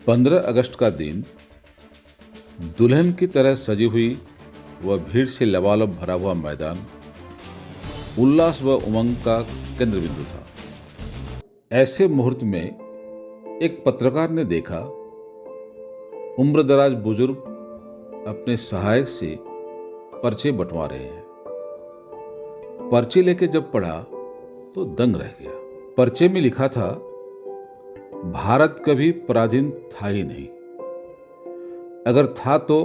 15 अगस्त का दिन दुल्हन की तरह सजी हुई वह भीड़ से लबालब भरा हुआ मैदान उल्लास व उमंग का केंद्र बिंदु था। ऐसे मुहूर्त में एक पत्रकार ने देखा उम्रदराज बुजुर्ग अपने सहायक से पर्चे बंटवा रहे हैं। पर्चे लेके जब पढ़ा तो दंग रह गया। पर्चे में लिखा था, भारत कभी पराधीन था ही नहीं, अगर था तो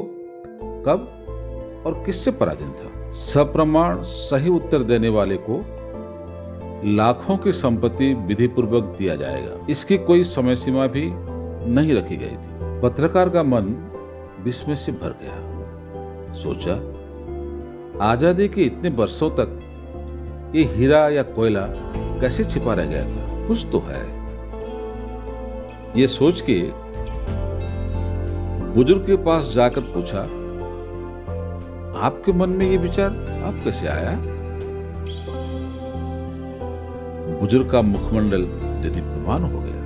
कब और किससे पराधीन था। सप्रमाण सही उत्तर देने वाले को लाखों की संपत्ति विधिपूर्वक दिया जाएगा। इसकी कोई समय सीमा भी नहीं रखी गई थी। पत्रकार का मन विस्मय से भर गया। सोचा, आजादी के इतने वर्षों तक ये हीरा या कोयला कैसे छिपा रह गया था? कुछ तो है। ये सोच के बुजुर्ग के पास जाकर पूछा, आपके मन में ये विचार आप कैसे आया? बुजुर्ग का मुखमंडल दीप्यमान हो गया।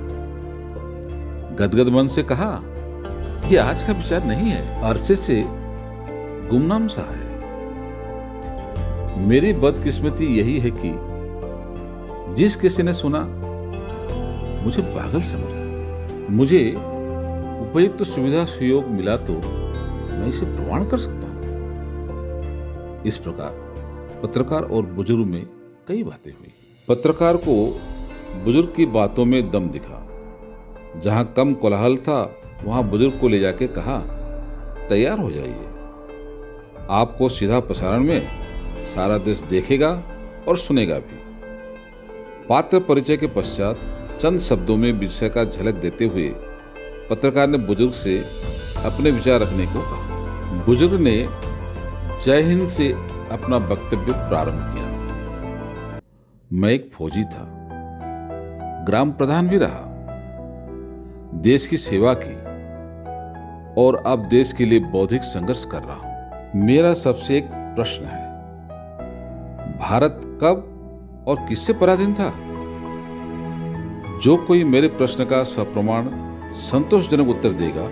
गदगद मन से कहा, ये आज का विचार नहीं है, अरसे से गुमनाम सा है। मेरी बदकिस्मती यही है कि जिस किसी ने सुना मुझे पागल समझा। मुझे उपयुक्त सुविधा सुयोग मिला तो मैं इसे प्रमाण कर सकता हूं। इस प्रकार पत्रकार और बुजुर्ग में कई बातें हुई। पत्रकार को बुजुर्ग की बातों में दम दिखा। जहां कम कोलाहल था वहां बुजुर्ग को ले जाके कहा, तैयार हो जाइए, आपको सीधा प्रसारण में सारा देश देखेगा और सुनेगा भी। पात्र परिचय के पश्चात चंद शब्दों में विषय का झलक देते हुए पत्रकार ने बुजुर्ग से अपने विचार रखने को कहा। बुजुर्ग ने जय हिंद से अपना वक्तव्य प्रारंभ किया। मैं एक फौजी था, ग्राम प्रधान भी रहा, देश की सेवा की और अब देश के लिए बौद्धिक संघर्ष कर रहा हूं। मेरा सबसे एक प्रश्न है, भारत कब और किससे पराधीन था? जो कोई मेरे प्रश्न का सप्रमाण संतोषजनक उत्तर देगा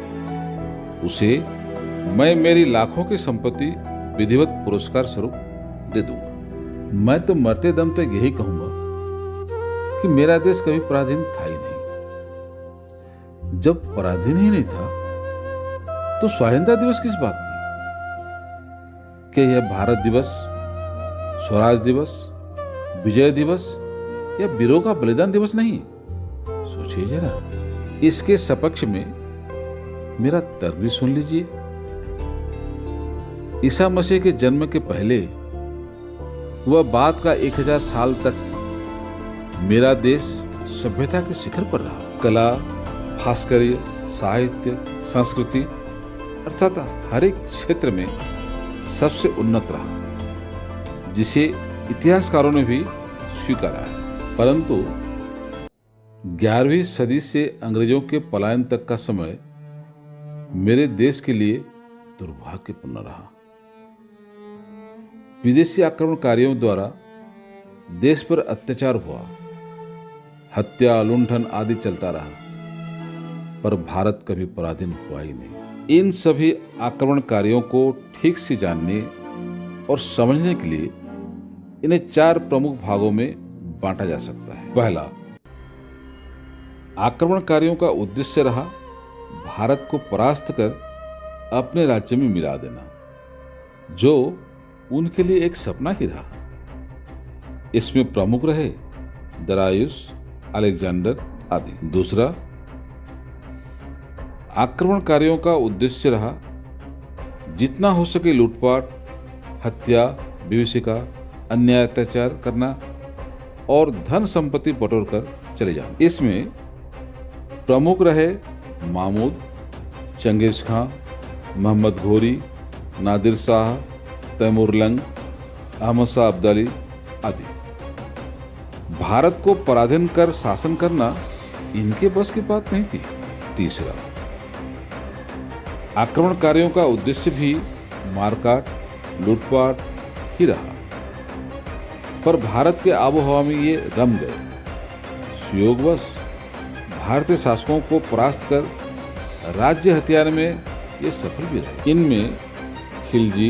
उसे मैं मेरी लाखों की संपत्ति विधिवत पुरस्कार स्वरूप दे दूंगा। मैं तो मरते दम तक यही कहूंगा कि मेरा देश कभी पराधीन था ही नहीं। जब पराधीन ही नहीं था तो स्वाधीनता दिवस किस बात की? क्या यह भारत दिवस, स्वराज दिवस, विजय दिवस या वीरों का बलिदान दिवस नहीं? सोचिए जरा। इसके सपक्ष में मेरा तर्क भी सुन लीजिए। ईसा मसीह के जन्म के पहले वह बाद का 1000 साल तक मेरा देश सभ्यता के शिखर पर रहा। कला, भास्कर्य, साहित्य, संस्कृति अर्थात हर एक क्षेत्र में सबसे उन्नत रहा, जिसे इतिहासकारों ने भी स्वीकारा है। परंतु 11वीं सदी से अंग्रेजों के पलायन तक का समय मेरे देश के लिए दुर्भाग्यपूर्ण रहा। विदेशी आक्रमणकारियों द्वारा देश पर अत्याचार हुआ, हत्या, लुंठन आदि चलता रहा, पर भारत कभी पराधीन हुआ ही नहीं। इन सभी आक्रमणकारियों को ठीक से जानने और समझने के लिए इन्हें 4 प्रमुख भागों में बांटा जा सकता है। पहला, आक्रमणकारियों का उद्देश्य रहा भारत को परास्त कर अपने राज्य में मिला देना, जो उनके लिए एक सपना ही रहा। इसमें प्रमुख रहे दरायुस, अलेक्जेंडर आदि। दूसरा, आक्रमणकारियों का उद्देश्य रहा जितना हो सके लूटपाट, हत्या, विभीषिका, अन्याय, अत्याचार करना और धन संपत्ति बटोर कर चले जाना। इसमें प्रमुख रहे महमूद, चंगेज खां, मोहम्मद घोरी, नादिर शाह, तैमूरलंग, अहमद शाह अब्दाली आदि। भारत को पराधीन कर शासन करना इनके बस की बात नहीं थी। तीसरा, आक्रमणकारियों का उद्देश्य भी मारकाट, लूटपाट ही रहा, पर भारत के आबोहवा में ये रम गए। सुयोगवश भारतीय शासकों को परास्त कर राज्य हथियार में ये सफल भी रहे। इनमें खिलजी,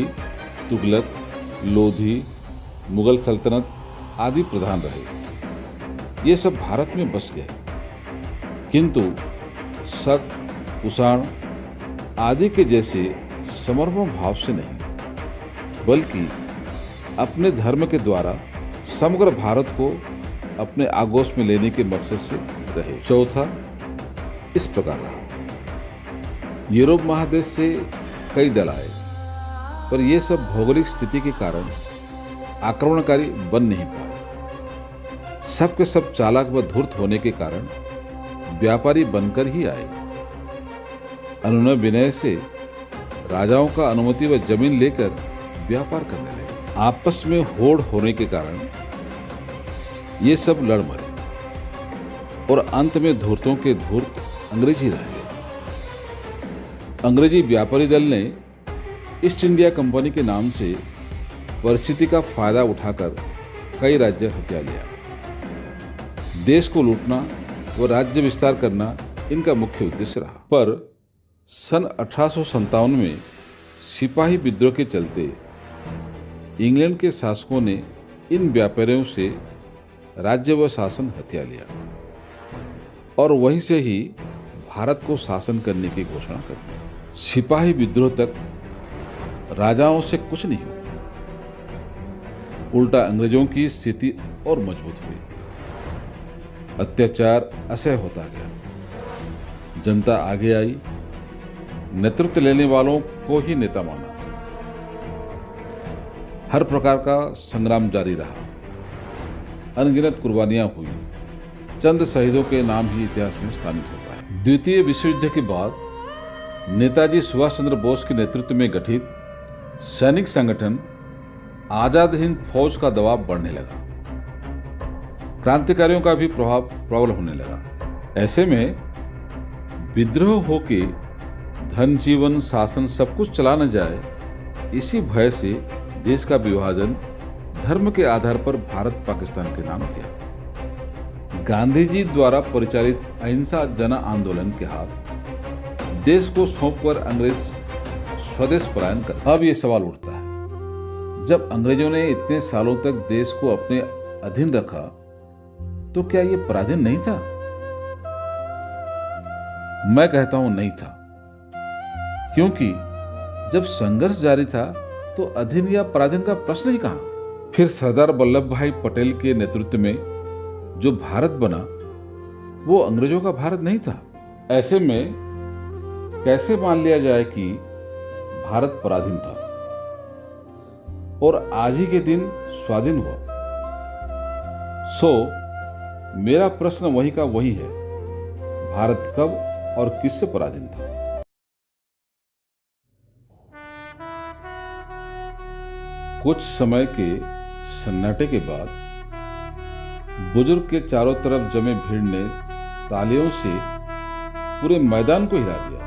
तुगलक, लोधी, मुगल सल्तनत आदि प्रधान रहे। ये सब भारत में बस गए, किंतु शक, कुषाण आदि के जैसे समर्पण भाव से नहीं, बल्कि अपने धर्म के द्वारा समग्र भारत को अपने आगोश में लेने के मकसद से रहे। चौथा इस प्रकार रहा। यूरोप महादेश से कई दल आए, पर ये सब भौगोलिक स्थिति के कारण आक्रमणकारी बन नहीं पाए। सब के सब चालाक व धूर्त होने के कारण व्यापारी बनकर ही आए। अनुनय विनय से राजाओं का अनुमति व जमीन लेकर व्यापार करने लगे। आपस में होड़ होने के कारण ये सब लड़ मरे और अंत में धूर्तों के धूर्त अंग्रेजी रह गए। अंग्रेजी व्यापारी दल ने ईस्ट इंडिया कंपनी के नाम से परिस्थिति का फायदा उठाकर कई राज्य हथिया लिया। देश को लूटना व राज्य विस्तार करना इनका मुख्य उद्देश्य रहा। पर सन 1857 में सिपाही विद्रोह के चलते इंग्लैंड के शासकों ने इन व्यापारियों से राज्य व शासन हथिया लिया और वहीं से ही भारत को शासन करने की घोषणा कर दी। सिपाही विद्रोह तक राजाओं से कुछ नहीं हुआ, उल्टा अंग्रेजों की स्थिति और मजबूत हुई। अत्याचार असह्य होता गया, जनता आगे आई, नेतृत्व लेने वालों को ही नेता माना। हर प्रकार का संग्राम जारी रहा, अनगिनत कुर्बानियां हुई, चंद शहीदों के नाम ही इतिहास में स्थानित होता है। द्वितीय विश्व युद्ध के बाद नेताजी सुभाष चंद्र बोस के नेतृत्व में गठित सैनिक संगठन आजाद हिंद फौज का दबाव बढ़ने लगा। क्रांतिकारियों का भी प्रभाव प्रबल होने लगा। ऐसे में विद्रोह होके धन, जीवन, शासन सब कुछ चला न जाए, इसी भय से देश का विभाजन धर्म के आधार पर भारत पाकिस्तान के नाम किया। गांधी जी द्वारा परिचालित अहिंसा जन आंदोलन के हाथ देश को सौंपकर अंग्रेज स्वदेश पलायन कर। अब ये सवाल उठता है, जब अंग्रेजों ने इतने सालों तक देश को अपने अधीन रखा, तो क्या ये पराधीन नहीं था? मैं कहता हूं नहीं था, क्योंकि जब संघर्ष जारी था तो अधीन या पराधीन का प्रश्न ही कहां। फिर सरदार वल्लभ भाई पटेल के नेतृत्व में जो भारत बना, वो अंग्रेजों का भारत नहीं था। ऐसे में कैसे मान लिया जाए कि भारत पराधीन था और आज ही के दिन स्वाधीन हुआ? मेरा प्रश्न वही का वही है, भारत कब और किससे पराधीन था? कुछ समय के सन्नाटे के बाद बुजुर्ग के चारों तरफ जमे भीड़ ने तालियों से पूरे मैदान को हिला दिया।